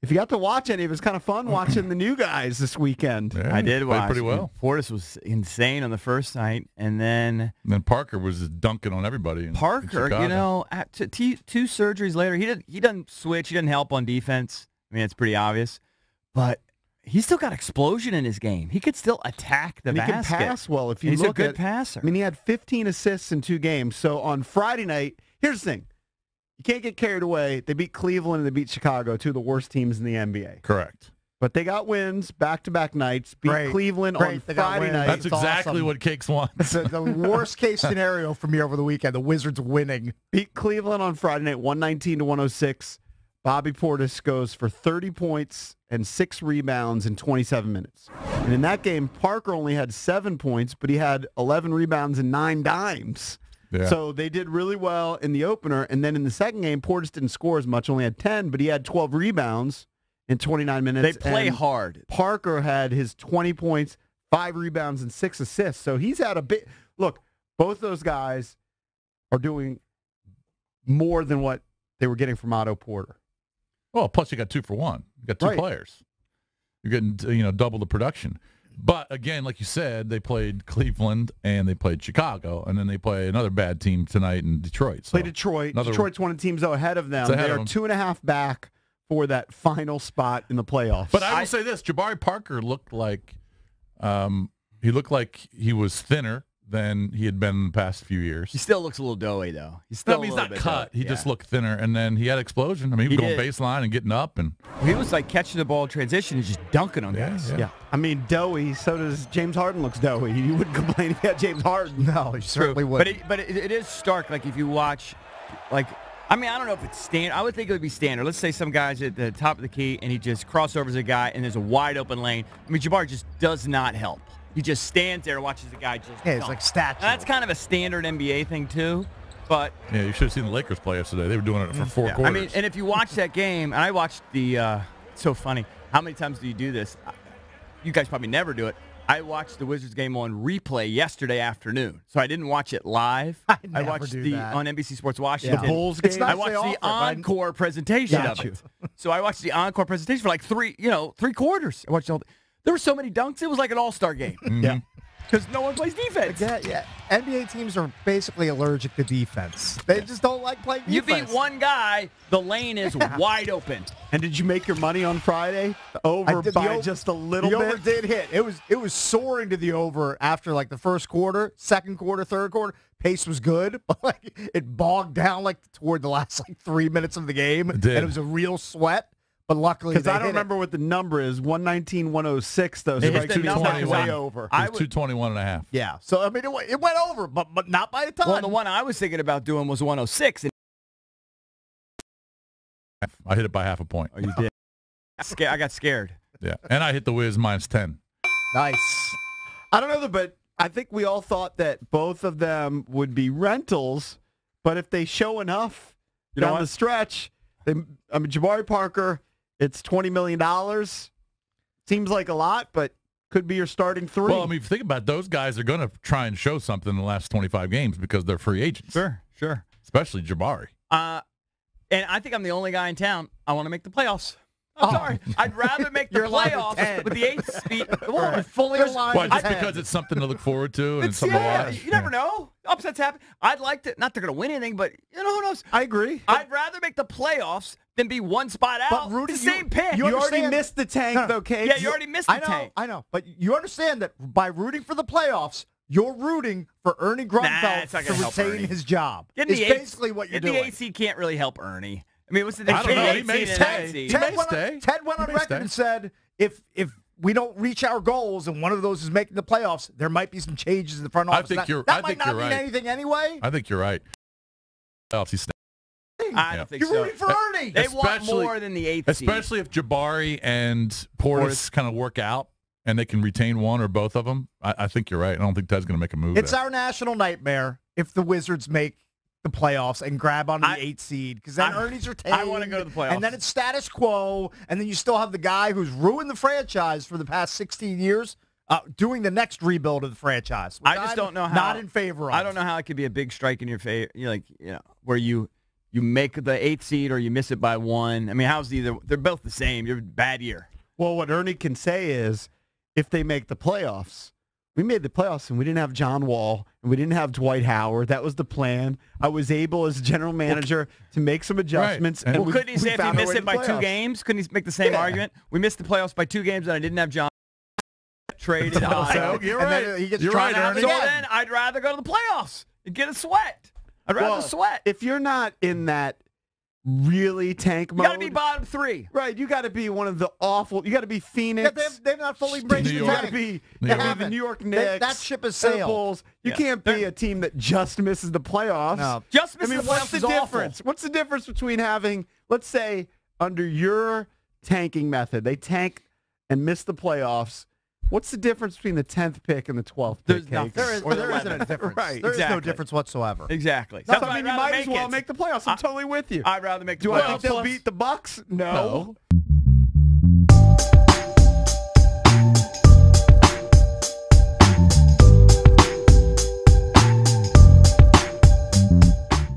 if you got to watch any, it was kind of fun watching the new guys this weekend. Yeah, I did watch. pretty well. Portis was insane on the first night, and then Parker was just dunking on everybody. In Parker, you know, two surgeries later, he doesn't switch. He doesn't help on defense. I mean, it's pretty obvious, but he's still got explosion in his game. He could still attack the basket. He can pass well. If you he's look a good at, passer. I mean, he had 15 assists in 2 games. So on Friday night, here's the thing. You can't get carried away. They beat Cleveland and they beat Chicago, 2 of the worst teams in the NBA. Correct. But they got wins back-to-back nights. Beat Cleveland on Friday night. That's exactly what Cakes wants. The worst-case scenario for me over the weekend, the Wizards winning. Beat Cleveland on Friday night, 119-106. Bobby Portis goes for 30 points and 6 rebounds in 27 minutes. And in that game, Parker only had 7 points, but he had 11 rebounds and 9 dimes. Yeah. So they did really well in the opener. And then in the second game, Portis didn't score as much, only had 10, but he had 12 rebounds in 29 minutes. They play and hard. Parker had his 20 points, 5 rebounds, and 6 assists. So he's had a bit. Look, both those guys are doing more than what they were getting from Otto Porter. Well, plus you got 2 for 1. You got 2 players. You're getting double the production. But again, like you said, they played Cleveland and they played Chicago, and then they play another bad team tonight in Detroit. So play Detroit. Detroit's one of the teams ahead of them. Ahead they of are them. 2.5 back for that final spot in the playoffs. But I will say this: Jabari Parker looked like he was thinner than he had been in the past few years. He still looks a little doughy, though. He's still he's a not little bit cut. doughy. He just looked thinner, and then he had explosion. I mean, he was going baseline and getting up, and he was like catching the ball in transition and just dunking on guys. Yeah. I mean, doughy. So does James Harden looks doughy. You wouldn't complain if you had James Harden. No, he certainly wouldn't. But it is stark. Like if you watch, like I mean, I don't know if it's standard. I would think it would be standard. Let's say some guy's at the top of the key and he just crossovers a guy and there's a wide open lane. I mean, Jabari just does not help. He just stands there and watches the guy just it's like statue. That's kind of a standard NBA thing too. But yeah, you should have seen the Lakers play yesterday. They were doing it for 4 quarters. I mean, and if you watch that game, and I watched the it's so funny. How many times do you do this? You guys probably never do it. I watched the Wizards game on replay yesterday afternoon, so I didn't watch it live. I watched on NBC Sports Washington. The Bulls game. I watched the encore presentation of it. So I watched the encore presentation for like 3 quarters. I watched the whole. There were so many dunks. It was like an all-star game. Yeah. Because no one plays defense. Yeah. NBA teams are basically allergic to defense. They just don't like playing defense. You beat one guy, the lane is wide open. And did you make your money on Friday? Over by just a little bit? The over did hit. It was soaring to the over after like the first quarter, second quarter, third quarter. Pace was good, but like it bogged down like toward the last like 3 minutes of the game. It did. And it was a real swet. But luckily, because I don't remember what the number is. 119-106 though. So It's like the number way over. It was 221.5. Yeah. So I mean, it went over, but not by a ton. Well, the one I was thinking about doing was 106. And I hit it by half a point. oh, you did. I got scared. Yeah, and I hit the Wiz -10. Nice. I don't know, but I think we all thought that both of them would be rentals. But if they show enough down the stretch, Jabari Parker. It's $20 million. Seems like a lot, but could be your starting 3. Well, I mean, if you think about it, those guys are going to try and show something in the last 25 games because they're free agents. Sure. Especially Jabari. And I think I'm the only guy in town. I want to make the playoffs. I'm sorry. I'd rather make the playoffs with the 8th seed. Well, Right. Fully aligned. Why, just because it's something to look forward to and something to watch? You never know. Upsets happen. I'd like to, not they're going to win anything, but who knows? I agree. I'd rather make the playoffs than be one spot out. But Rudy, it's the same pick. You already missed the tank, though, Kate. Yeah, you already missed the tank. I know. But you understand that by rooting for the playoffs, you're rooting for Ernie Grunfeld to retain his job. It's basically what you're doing. The AC can't really help Ernie. I mean, what's the I don't know. He may stay. Ted went on record and said, if we don't reach our goals and one of those is making the playoffs, there might be some changes in the front office. That might not mean anything anyway. I think you're right. Else he's staying. I don't think so. You're rooting for Ernie. They want more than the 8th seed. Especially if Jabari and Portis kind of work out and they can retain one or both of them. I think you're right. I don't think Ted's going to make a move. It's our national nightmare if the Wizards make the playoffs and grab onto the 8th seed because then Ernie's retained. I want to go to the playoffs. And then it's status quo, and then you still have the guy who's ruined the franchise for the past 16 years doing the next rebuild of the franchise. I just don't know how. Not in favor of. I don't know how it could be a big strike in your favor, where you you make the 8th seed or you miss it by 1. I mean, how's either? They're both the same. You're a bad year. Well, what Ernie can say is, if they make the playoffs, we made the playoffs and we didn't have John Wall and we didn't have Dwight Howard. That was the plan. I was able as general manager to make some adjustments. Right. And Well, couldn't he say if he missed it by 2 games? Couldn't he make the same argument? We missed the playoffs by 2 games and I didn't have John traded. You're right. Then he gets You're tried right, out Ernie. So again. then I'd rather go to the playoffs and get a sweat. I'd rather sweat. If you're not in that really tank You mode, got to be bottom 3. right? You got to be one of the awful. You got to be Phoenix. Yeah, they've not fully embraced You New the got York. to tank. be New York. the New York They- Knicks. that ship has and the sailed. Bulls. You Yeah. can't be a team that just misses the playoffs. No. Just I missing mean, the what's playoffs the is awful. difference? What's the difference between having, let's say, under your tanking method, they tank and miss the playoffs? What's the difference between the 10th pick and the 12th There's pick? nothing. Cakes? There isn't a difference. Right. There is no Exactly. difference whatsoever. Exactly. So, That's why I mean, I'd you rather might as well it. make the playoffs. I'm totally with you. I'd rather make the Do playoffs. I think they'll beat the Bucks? No.